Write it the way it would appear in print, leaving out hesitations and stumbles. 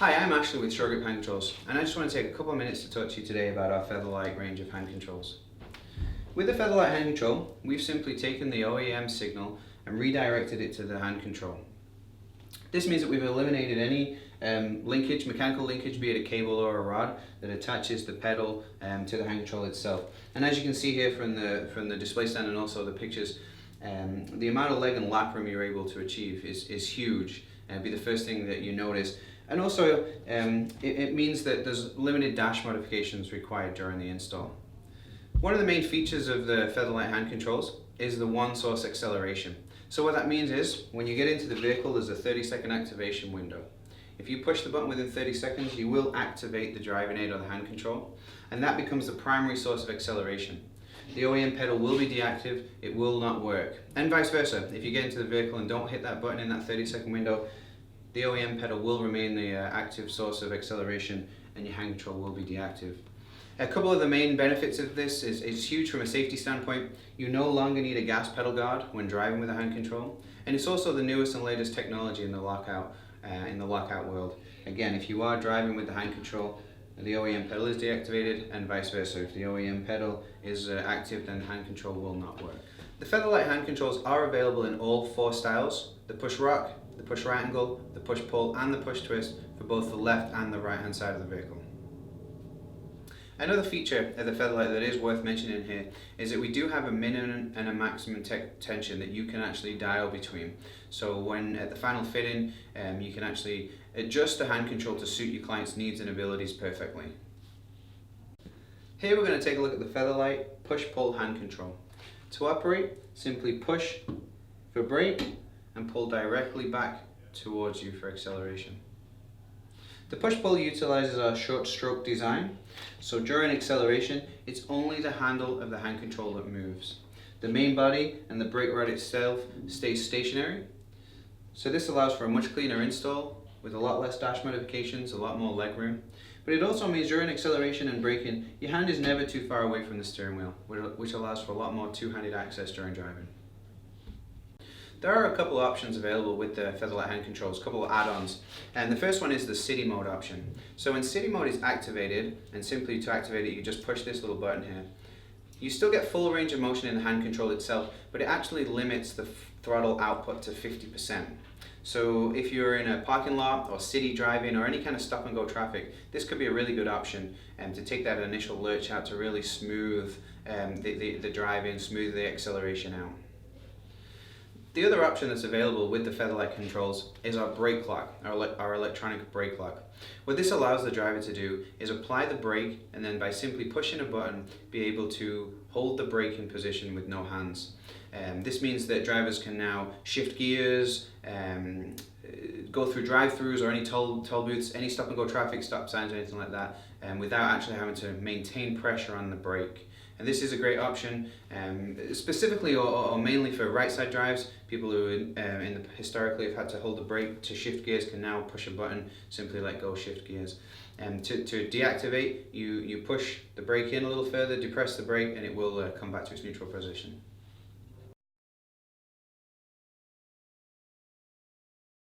Hi, I'm Ashley with Shore Grip Hand Controls, and I just want to take a couple of minutes to talk to you today about our Featherlight range of hand controls. With the Featherlight hand control, we've simply taken the OEM signal and redirected it to the hand control. This means that we've eliminated any linkage, mechanical linkage, be it a cable or a rod, that attaches the pedal to the hand control itself. And as you can see here from the display stand and also the pictures, the amount of leg and lap room you're able to achieve is huge. It'll be the first thing that you notice. And also, it means that there's limited dash modifications required during the install. One of the main features of the Featherlight hand controls is the one source acceleration. So what that means is, when you get into the vehicle, there's a 30-second activation window. If you push the button within 30 seconds, you will activate the driving aid or the hand control, and that becomes the primary source of acceleration. The OEM pedal will be deactive, it will not work. And vice versa, if you get into the vehicle and don't hit that button in that 30-second window, the OEM pedal will remain the active source of acceleration and your hand control will be deactive. A couple of the main benefits of this is huge from a safety standpoint. You no longer need a gas pedal guard when driving with a hand control, and it's also the newest and latest technology in the lockout world. Again, if you are driving with the hand control, the OEM pedal is deactivated, and vice versa. If the OEM pedal is active, then the hand control will not work. The Featherlight hand controls are available in all four styles: the push rock, the push right angle, the push pull, and the push twist for both the left and the right hand side of the vehicle. Another feature of the Featherlight that is worth mentioning here is that we do have a minimum and a maximum tension that you can actually dial between. So when at the final fitting, you can actually adjust the hand control to suit your client's needs and abilities perfectly. Here we're going to take a look at the Featherlight push-pull hand control. To operate, simply push for brake and pull directly back towards you for acceleration. The push-pull utilizes our short stroke design, so during acceleration it's only the handle of the hand control that moves. The main body and the brake rod itself stays stationary, so this allows for a much cleaner install with a lot less dash modifications, a lot more leg room. But it also means during acceleration and braking, your hand is never too far away from the steering wheel, which allows for a lot more two-handed access during driving. There are a couple of options available with the Featherlight hand controls, a couple of add-ons. And the first one is the city mode option. So when city mode is activated, and simply to activate it you just push this little button here, you still get full range of motion in the hand control itself, but it actually limits the throttle output to 50%. So if you're in a parking lot or city driving or any kind of stop and go traffic, this could be a really good option to take that initial lurch out to really smooth the drive-in, smooth the acceleration out. The other option that's available with the Featherlight controls is our brake lock, our electronic brake lock. What this allows the driver to do is apply the brake and then by simply pushing a button be able to hold the brake in position with no hands. This means that drivers can now shift gears, go through drive-thrus or any toll booths, any stop and go traffic stop signs or anything like that, without actually having to maintain pressure on the brake. And this is a great option specifically or mainly for right side drives. People who historically have had to hold the brake to shift gears can now push a button, simply let go, shift gears. To deactivate, you push the brake in a little further, depress the brake, and it will come back to its neutral position.